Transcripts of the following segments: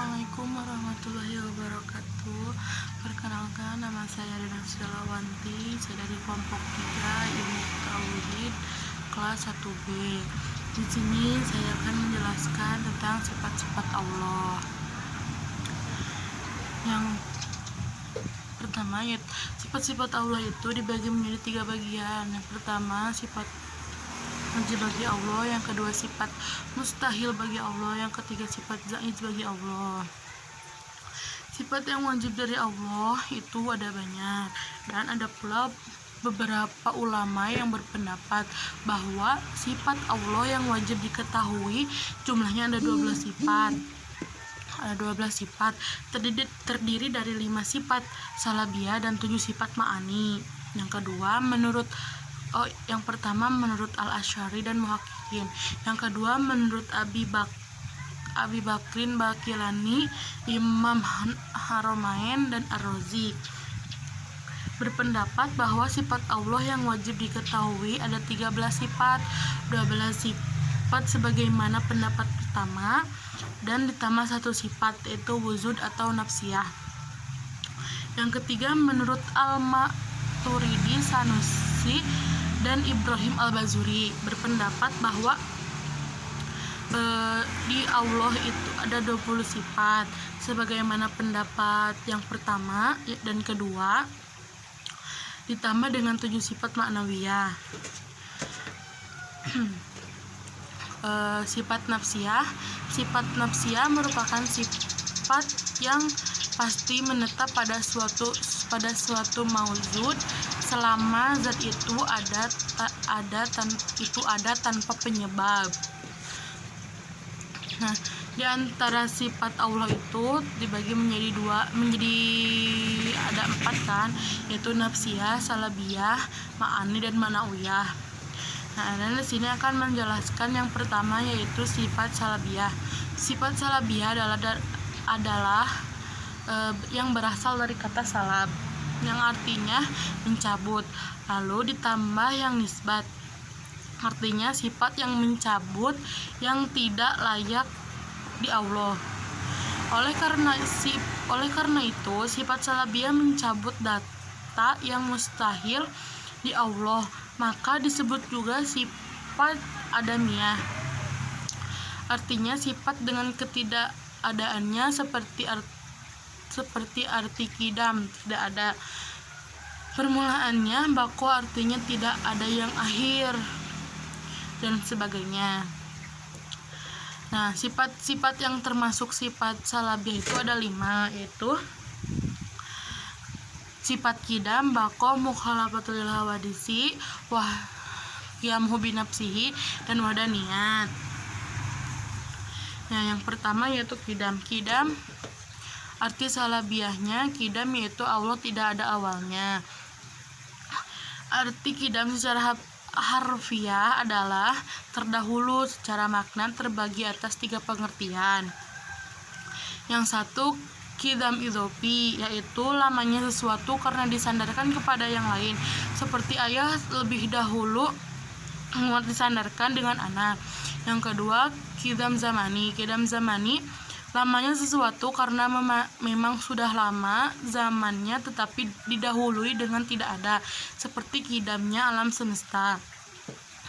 Assalamualaikum warahmatullahi wabarakatuh. Perkenalkan, nama saya Rina Sudalawanti. Saya dari kelompok 3 Ilmu Tauhid kelas 1B. Di sini saya akan menjelaskan tentang sifat-sifat Allah. Yang pertama, yaitu sifat-sifat Allah itu dibagi menjadi 3 bagian. Yang pertama, sifat wajib bagi Allah, yang kedua sifat mustahil bagi Allah, yang ketiga sifat jaiz bagi Allah. Sifat yang wajib dari Allah itu ada banyak, dan ada pula beberapa ulama yang berpendapat bahwa sifat Allah yang wajib diketahui jumlahnya ada 12 sifat. Ada 12 sifat, terdiri dari 5 sifat salabiyah dan 7 sifat ma'ani. Yang pertama menurut Al-Asy'ari dan Muhaqqiqin. Yang kedua menurut Abi Bakrin Baqilani, Imam Haramain dan Ar-Razi berpendapat bahwa sifat Allah yang wajib diketahui ada 13 sifat, 12 sifat sebagaimana pendapat pertama, dan ditambah 1 sifat yaitu wujud atau nafsiyah. Yang ketiga menurut Al-Maturidi, Sanusi dan Ibrahim Al-Bazuri berpendapat bahwa di Allah itu ada 20 sifat sebagaimana pendapat yang pertama dan kedua, ditambah dengan 7 sifat maknawiyah. Sifat nafsiyah merupakan sifat yang pasti menetap pada suatu maujud selama zat itu ada tanpa penyebab. Nah, di antara sifat Allah itu dibagi menjadi ada 4 kan, yaitu nafsiyah, salabiyah, ma'ani dan manawiyah. Nah, dan di sini akan menjelaskan yang pertama yaitu sifat salabiyah. Sifat salabiyah adalah yang berasal dari kata salab, yang artinya mencabut, lalu ditambah yang nisbat, artinya sifat yang mencabut yang tidak layak di Allah. Oleh karena itu sifat salabiyah mencabut data yang mustahil di Allah, maka disebut juga sifat adamiyah, artinya sifat dengan ketidakadaannya seperti arti kidam, tidak ada permulaannya, bako artinya tidak ada yang akhir, dan sebagainya. Nah, sifat-sifat yang termasuk sifat salabiyah itu ada 5, yaitu sifat kidam, bako, mukhalafatul hawadisi, qiyamhu binafsihi, dan wadaniyat. Nah, yang pertama yaitu kidam. Arti salabiyahnya kidam yaitu Allah tidak ada awalnya. Arti kidam secara harfiah adalah terdahulu, secara makna terbagi atas 3 pengertian. Yang satu kidam idhofi, yaitu lamanya sesuatu karena disandarkan kepada yang lain, seperti ayah lebih dahulu disandarkan dengan anak. Yang kedua kidam zamani. Lamanya sesuatu karena memang sudah lama zamannya tetapi didahului dengan tidak ada, seperti kidamnya alam semesta.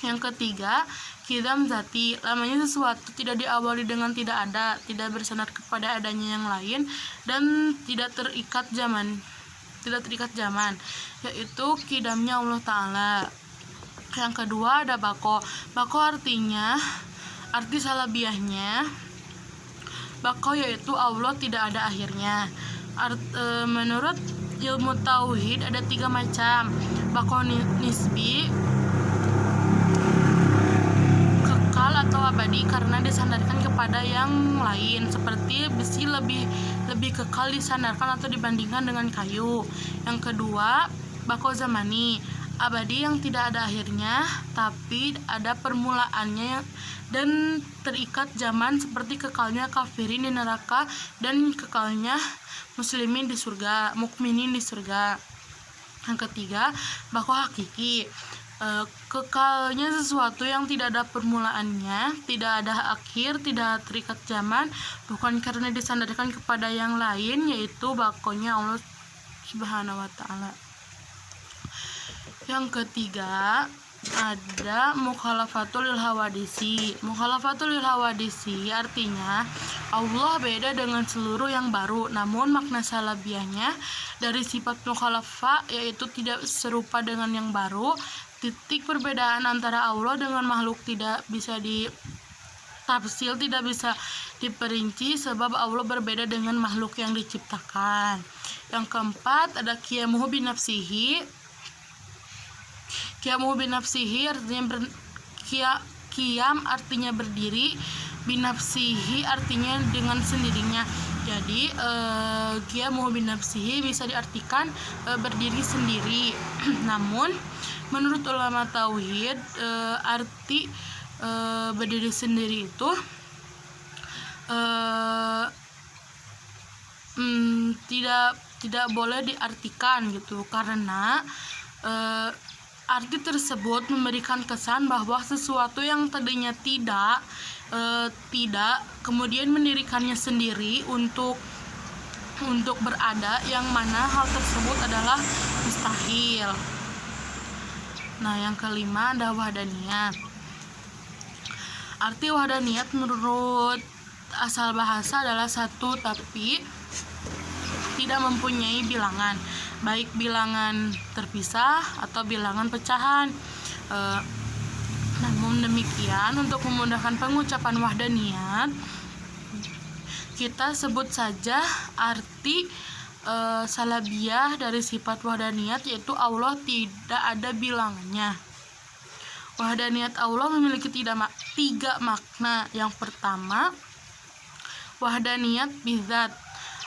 Yang ketiga kidam zati. Lamanya sesuatu tidak diawali dengan tidak ada, tidak bersandar kepada adanya yang lain, dan tidak terikat zaman, yaitu kidamnya Allah Ta'ala. Yang kedua ada bako. Arti salabiyahnya bako yaitu Allah tidak ada akhirnya. Menurut ilmu tauhid ada 3 macam. Bako nisbi, kekal atau abadi karena disandarkan kepada yang lain, seperti besi lebih kekal disandarkan atau dibandingkan dengan kayu. Yang kedua bako zamani, abadi yang tidak ada akhirnya tapi ada permulaannya dan terikat zaman, seperti kekalnya kafirin di neraka dan kekalnya mukminin di surga. Yang ketiga bako hakiki, kekalnya sesuatu yang tidak ada permulaannya, tidak ada akhir, tidak terikat zaman, bukan karena disandarkan kepada yang lain, yaitu bakonya Allah Subhanahu wa Ta'ala. Yang ketiga ada mukhalafatul lil hawadisi. Mukhalafatul lil hawadisi artinya Allah beda dengan seluruh yang baru, namun makna salabiahnya dari sifat mukhalafah yaitu tidak serupa dengan yang baru. Titik perbedaan antara Allah dengan makhluk tidak bisa ditafsir, tidak bisa diperinci, sebab Allah berbeda dengan makhluk yang diciptakan. Yang keempat ada qiyamuhu binafsihi. Qiyamuhu binafsihi artinya qiyam artinya berdiri, binafsihi artinya dengan sendirinya. Jadi qiyamuhu binafsihi bisa diartikan berdiri sendiri. Namun menurut ulama tauhid arti berdiri sendiri itu tidak boleh diartikan gitu, karena arti tersebut memberikan kesan bahwa sesuatu yang tadinya tidak kemudian mendirikannya sendiri untuk berada, yang mana hal tersebut adalah mustahil. Nah, yang kelima ada wahdaniyat. Arti wahdaniyat menurut asal bahasa adalah satu tapi tidak mempunyai bilangan, baik bilangan terpisah atau bilangan pecahan. Namun demikian, untuk memudahkan pengucapan wahdaniyat, kita sebut saja arti salabiyah dari sifat wahdaniyat, yaitu Allah tidak ada bilangannya. Wahdaniyat Allah memiliki tiga makna. Yang pertama, wahdaniyat bizat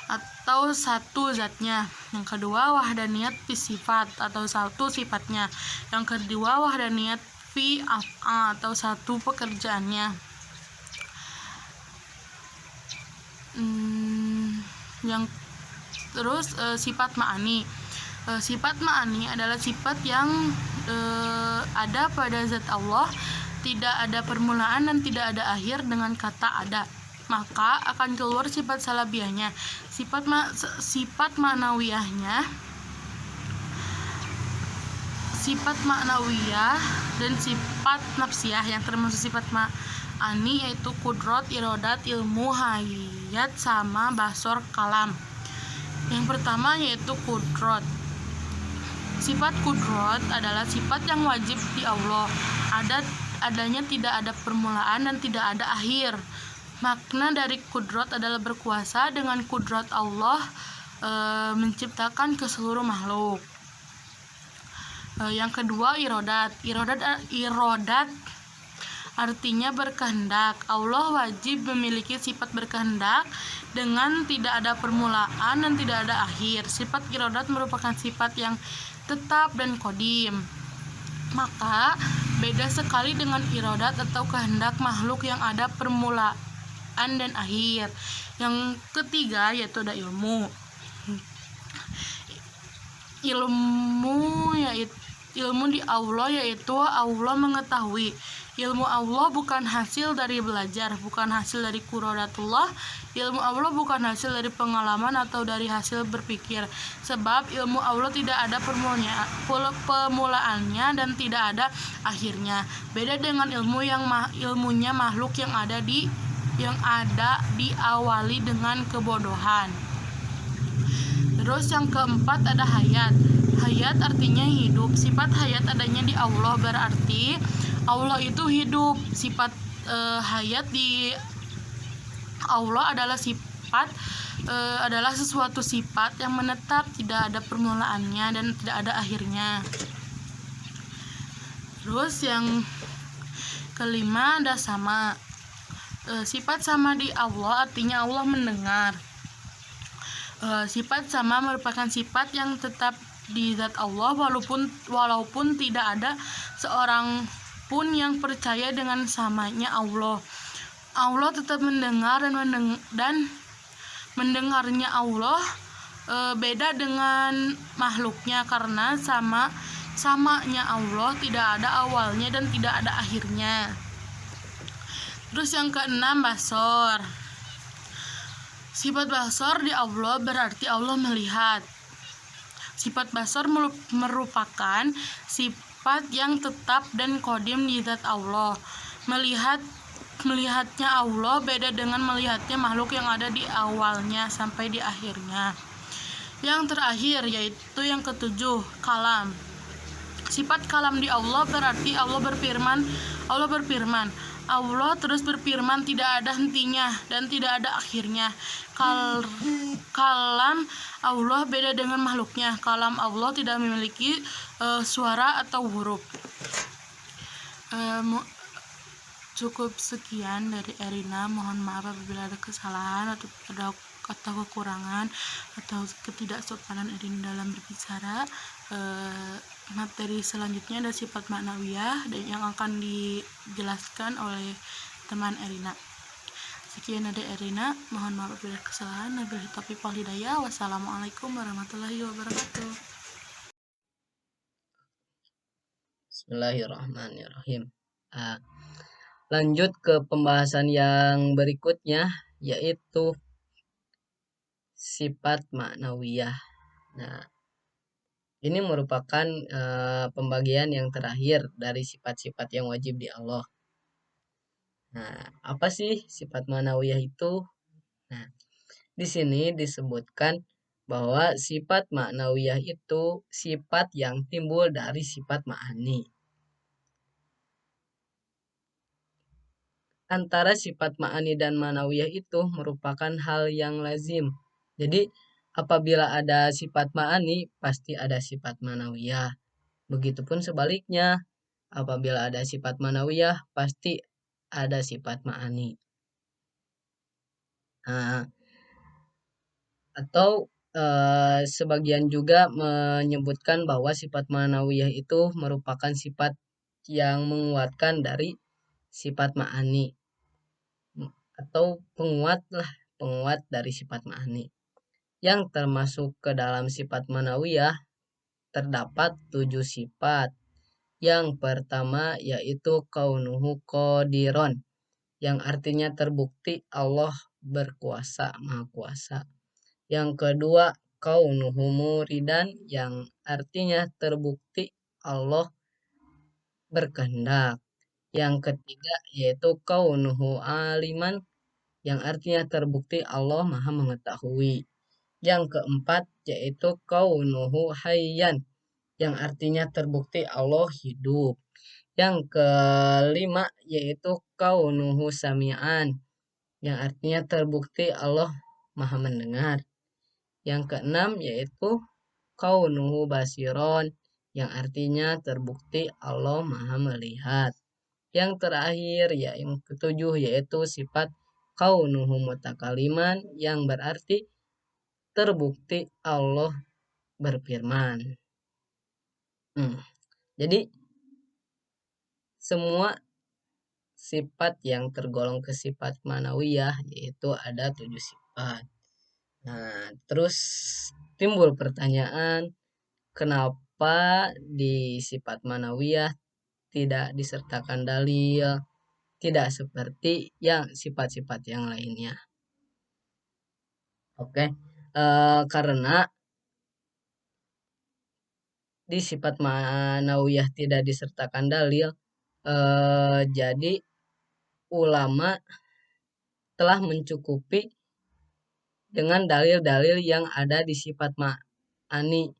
atau satu zatnya. Yang kedua, wahdaniyat fi sifat atau satu sifatnya. Yang kedua, wahdaniyat fi af'al atau satu pekerjaannya. Sifat ma'ani. Sifat ma'ani adalah sifat yang ada pada zat Allah, tidak ada permulaan dan tidak ada akhir dengan kata ada, maka akan keluar sifat salabiyahnya. Sifat ma'nawiyahnya, sifat ma'nawiyah dan sifat nafsiyah yang termasuk sifat ma'ani yaitu kudrot, irodat, ilmu, hayat, sama basor, kalam. Yang pertama yaitu kudrot. Sifat kudrot adalah sifat yang wajib di Allah, adanya tidak ada permulaan dan tidak ada akhir. Makna dari kudrot adalah berkuasa. Dengan kudrot Allah menciptakan ke seluruh makhluk. Yang kedua, irodat. Irodat artinya berkehendak. Allah wajib memiliki sifat berkehendak dengan tidak ada permulaan dan tidak ada akhir. Sifat irodat merupakan sifat yang tetap dan kodim. Maka beda sekali dengan irodat atau kehendak makhluk yang ada permulaan dan akhir. Yang ketiga yaitu ada ilmu. Ilmu di Allah yaitu Allah mengetahui. Ilmu Allah bukan hasil dari belajar, bukan hasil dari qudratullah. Ilmu Allah bukan hasil dari pengalaman atau dari hasil berpikir. Sebab ilmu Allah tidak ada permulaannya dan tidak ada akhirnya. Beda dengan ilmunya makhluk yang ada diawali dengan kebodohan. Terus yang keempat ada hayat. Hayat artinya hidup. Sifat hayat adanya di Allah, berarti Allah itu hidup. Sifat hayat di Allah adalah adalah sesuatu sifat yang menetap, tidak ada permulaannya dan tidak ada akhirnya. Terus yang kelima ada sama. Sifat sama di Allah artinya Allah mendengar. Sifat sama merupakan sifat yang tetap di zat Allah, walaupun tidak ada seorang pun yang percaya dengan samanya Allah. Allah tetap mendengar dan mendengarnya Allah beda dengan makhluknya, karena samanya Allah tidak ada awalnya dan tidak ada akhirnya. Terus yang keenam, basor. Sifat basor di Allah berarti Allah melihat. Sifat basor merupakan sifat yang tetap dan kodim di zat Allah. Melihatnya Allah beda dengan melihatnya makhluk yang ada di awalnya sampai di akhirnya. Yang terakhir yaitu yang ketujuh, kalam. Sifat kalam di Allah berarti Allah berfirman. Allah terus berfirman, tidak ada hentinya dan tidak ada akhirnya. Kalam Allah beda dengan makhluknya. Kalam Allah tidak memiliki suara atau huruf. Cukup sekian dari Erina. Mohon maaf apabila ada kesalahan atau kekurangan atau ketidaksopanan Erina dalam berbicara. Materi selanjutnya ada sifat maknawiyah dan yang akan dijelaskan oleh teman Erina. Sekian dari Erina, mohon maaf apabila kesalahan. Wabillahi taufiq wal hidayah. Wassalamualaikum warahmatullahi wabarakatuh. Bismillahirrahmanirrahim. Lanjut ke pembahasan yang berikutnya, yaitu sifat maknawiyah. Nah, ini merupakan pembagian yang terakhir dari sifat-sifat yang wajib di Allah. Nah, apa sih sifat maknawiyah itu? Nah, di sini disebutkan bahwa sifat maknawiyah itu sifat yang timbul dari sifat ma'ani. Antara sifat ma'ani dan ma'nawiyah itu merupakan hal yang lazim. Jadi, apabila ada sifat ma'ani, pasti ada sifat ma'nawiyah. Begitupun sebaliknya, apabila ada sifat ma'nawiyah, pasti ada sifat ma'ani. Nah, atau sebagian juga menyebutkan bahwa sifat ma'nawiyah itu merupakan sifat yang menguatkan dari sifat ma'ani, atau penguat dari sifat ma'ani. Yang termasuk ke dalam sifat ma'nawiyah terdapat 7 sifat. Yang pertama yaitu kaunuhu qadiron, yang artinya terbukti Allah berkuasa, maha kuasa. Yang kedua kaunuhu muridan, yang artinya terbukti Allah berkehendak. Yang ketiga yaitu kaunuhu aliman, yang artinya terbukti Allah maha mengetahui. Yang keempat yaitu kaunuhu hayyan, yang artinya terbukti Allah hidup. Yang kelima yaitu kaunuhu sami'an, yang artinya terbukti Allah maha mendengar. Yang keenam yaitu kaunuhu basiron, yang artinya terbukti Allah maha melihat. Yang terakhir yang ketujuh yaitu sifat kaunuhu mutakaliman, yang berarti terbukti Allah berfirman. Jadi semua sifat yang tergolong ke sifat manawiyah yaitu ada 7 sifat. Nah, terus timbul pertanyaan, kenapa di sifat manawiyah tidak disertakan dalil, tidak seperti yang sifat-sifat yang lainnya? Oke, karena di sifat manawiyah tidak disertakan dalil, jadi ulama telah mencukupi dengan dalil-dalil yang ada di sifat ma'ani.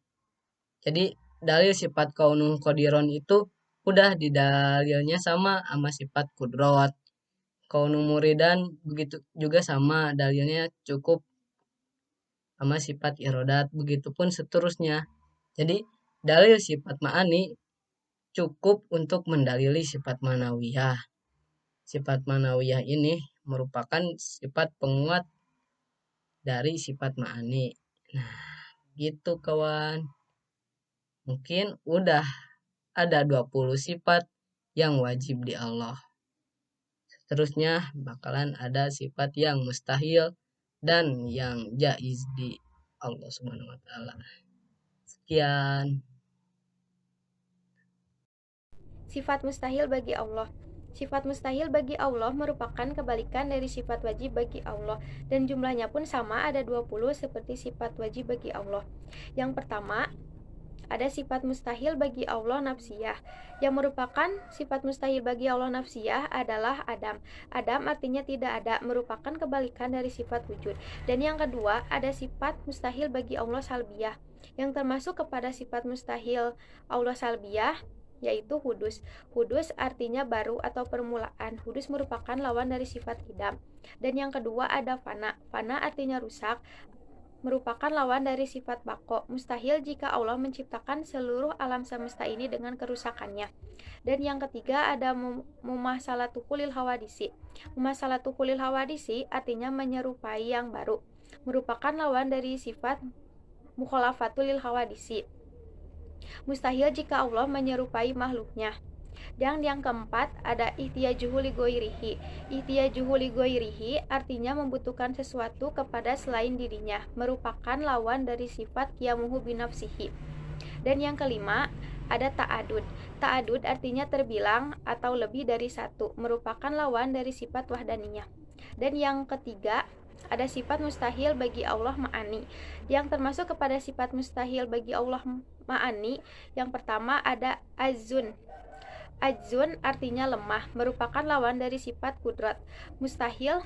Jadi dalil sifat kaunuh qadiron itu udah di dalilnya sama sifat kudrot. Kaunuh muridan begitu juga sama dalilnya, cukup sama sifat irodat, begitupun seterusnya. Jadi dalil sifat ma'ani cukup untuk mendalili sifat manawiyah. Sifat manawiyah ini merupakan sifat penguat dari sifat ma'ani. Nah, gitu kawan. Mungkin udah ada 20 sifat yang wajib di Allah. Seterusnya bakalan ada sifat yang mustahil dan yang jaiz di Allah Subhanahu wa taala. Sekian. Sifat mustahil bagi Allah. Sifat mustahil bagi Allah merupakan kebalikan dari sifat wajib bagi Allah, dan jumlahnya pun sama, ada 20 seperti sifat wajib bagi Allah. Yang pertama, ada sifat mustahil bagi Allah nafsiyah. Yang merupakan sifat mustahil bagi Allah nafsiyah adalah Adam. Adam artinya tidak ada, merupakan kebalikan dari sifat wujud. Dan yang kedua, ada sifat mustahil bagi Allah salbiyah. Yang termasuk kepada sifat mustahil Allah salbiyah yaitu hudus. Hudus artinya baru atau permulaan. Hudus merupakan lawan dari sifat idam. Dan yang kedua ada fana. Fana artinya rusak, merupakan lawan dari sifat bako. Mustahil jika Allah menciptakan seluruh alam semesta ini dengan kerusakannya. Dan yang ketiga ada mumasalatukulil hawadisi. Mumasalatukulil hawadisi artinya menyerupai yang baru, merupakan lawan dari sifat mukhalafatulil hawadisi. Mustahil jika Allah menyerupai makhluknya. Dan yang keempat ada ihtiyajuhu li ghairihi. Ihtiyajuhu li ghairihi artinya membutuhkan sesuatu kepada selain dirinya, merupakan lawan dari sifat qiyamuhu binafsihi. Dan yang kelima ada ta'adud. Ta'adud artinya terbilang atau lebih dari satu, merupakan lawan dari sifat wahdaniyah. Dan yang ketiga ada sifat mustahil bagi Allah ma'ani. Yang termasuk kepada sifat mustahil bagi Allah ma'ani, yang pertama ada azun. Ajzun artinya lemah, merupakan lawan dari sifat kudrat. Mustahil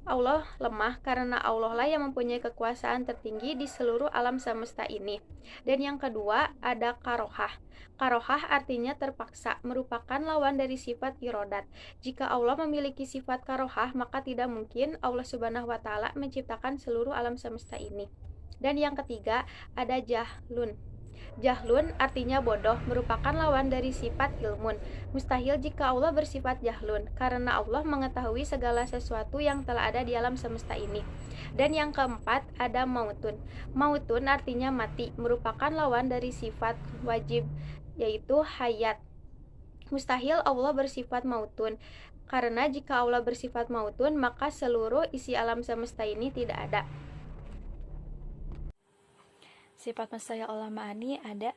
Allah lemah karena Allah lah yang mempunyai kekuasaan tertinggi di seluruh alam semesta ini. Dan yang kedua ada karohah. Karohah artinya terpaksa, merupakan lawan dari sifat irodat. Jika Allah memiliki sifat karohah, maka tidak mungkin Allah Subhanahu wa Ta'ala menciptakan seluruh alam semesta ini. Dan yang ketiga ada jahlun. Jahlun artinya bodoh, merupakan lawan dari sifat ilmun. Mustahil jika Allah bersifat jahlun, karena Allah mengetahui segala sesuatu yang telah ada di alam semesta ini. Dan yang keempat ada mautun. Mautun artinya mati, merupakan lawan dari sifat wajib, yaitu hayat. Mustahil Allah bersifat mautun, karena jika Allah bersifat mautun, maka seluruh isi alam semesta ini tidak ada. Sifat mustahil Allah ma'ani ada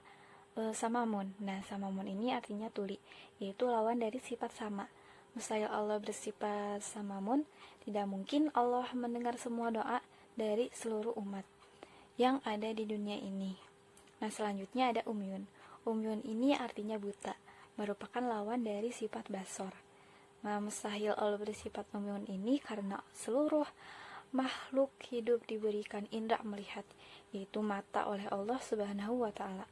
samamun. Nah, samamun ini artinya tuli, yaitu lawan dari sifat sama. Mustahil Allah bersifat samamun, tidak mungkin Allah mendengar semua doa dari seluruh umat yang ada di dunia ini. Nah, selanjutnya ada umyun. Umyun ini artinya buta, merupakan lawan dari sifat basor. Nah, mustahil Allah bersifat umyun ini karena seluruh makhluk hidup diberikan indra melihat, yaitu mata oleh Allah Subhanahu wa Ta'ala.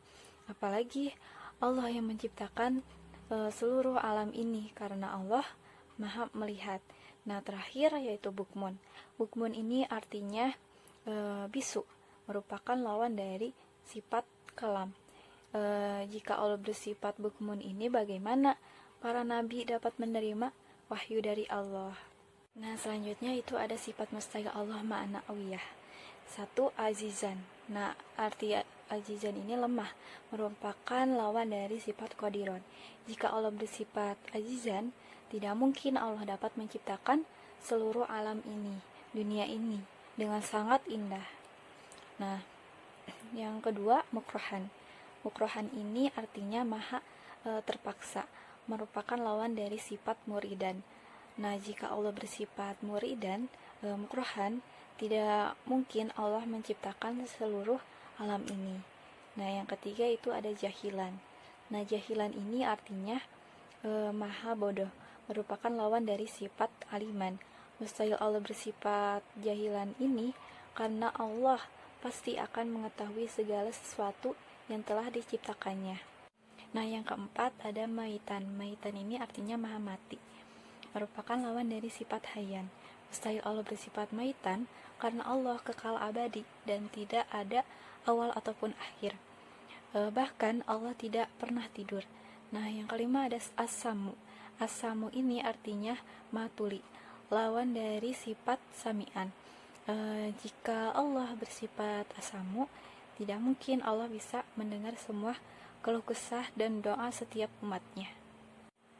Apalagi Allah yang menciptakan seluruh alam ini, karena Allah Maha melihat. Nah, terakhir yaitu bukmun. Bukmun ini artinya bisu, merupakan lawan dari sifat kalam. Jika Allah bersifat bukmun ini, bagaimana para nabi dapat menerima wahyu dari Allah? Nah, selanjutnya itu ada sifat mustahil Allah ma'nawiyah. 1. Azizan. Nah, arti azizan ini lemah, merupakan lawan dari sifat qadiron. Jika Allah bersifat azizan, tidak mungkin Allah dapat menciptakan seluruh alam ini, dunia ini, dengan sangat indah. Nah, yang kedua mukrohan. Mukrohan ini artinya maha terpaksa, merupakan lawan dari sifat muridan. Nah, jika Allah bersifat muridan, mukrohan, tidak mungkin Allah menciptakan seluruh alam ini. Nah, yang ketiga itu ada jahilan. Nah, jahilan ini artinya maha bodoh, merupakan lawan dari sifat aliman. Mustahil Allah bersifat jahilan ini karena Allah pasti akan mengetahui segala sesuatu yang telah diciptakannya. Nah, yang keempat ada maitan. Maitan ini artinya maha mati, merupakan lawan dari sifat hayyan. Mustahil Allah bersifat maitan karena Allah kekal abadi dan tidak ada awal ataupun akhir. Bahkan Allah tidak pernah tidur. Nah, yang kelima ada as-samu. As-samu ini artinya matuli, lawan dari sifat sami'an. Jika Allah bersifat as-samu, tidak mungkin Allah bisa mendengar semua keluh kesah dan doa setiap umatnya.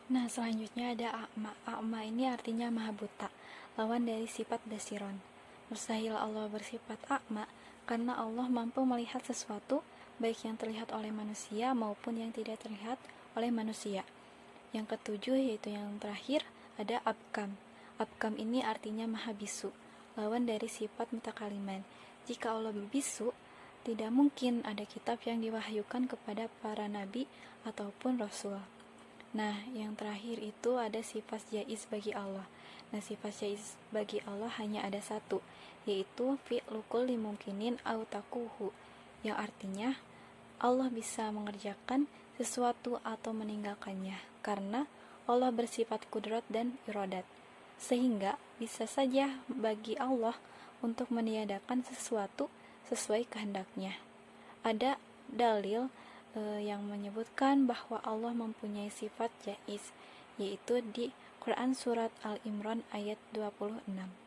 Nah, selanjutnya ada a'ma. A'ma ini artinya maha buta, lawan dari sifat basiron. Mustahil Allah bersifat a'ma karena Allah mampu melihat sesuatu, baik yang terlihat oleh manusia maupun yang tidak terlihat oleh manusia. Yang ketujuh, yaitu yang terakhir, ada abkam. Abkam ini artinya maha bisu, lawan dari sifat mutakaliman. Jika Allah bisu, tidak mungkin ada kitab yang diwahyukan kepada para nabi ataupun rasul. Nah, yang terakhir itu ada sifat jaiz bagi Allah. Nah, sifat jaiz bagi Allah hanya ada satu, yaitu fi'lu kulli mumkinin au takuhu, yang artinya Allah bisa mengerjakan sesuatu atau meninggalkannya, karena Allah bersifat kudrat dan iradat, sehingga bisa saja bagi Allah untuk meniadakan sesuatu sesuai kehendaknya. Ada dalil yang menyebutkan bahwa Allah mempunyai sifat jaiz, yaitu di Quran Surat Al-Imran ayat 26.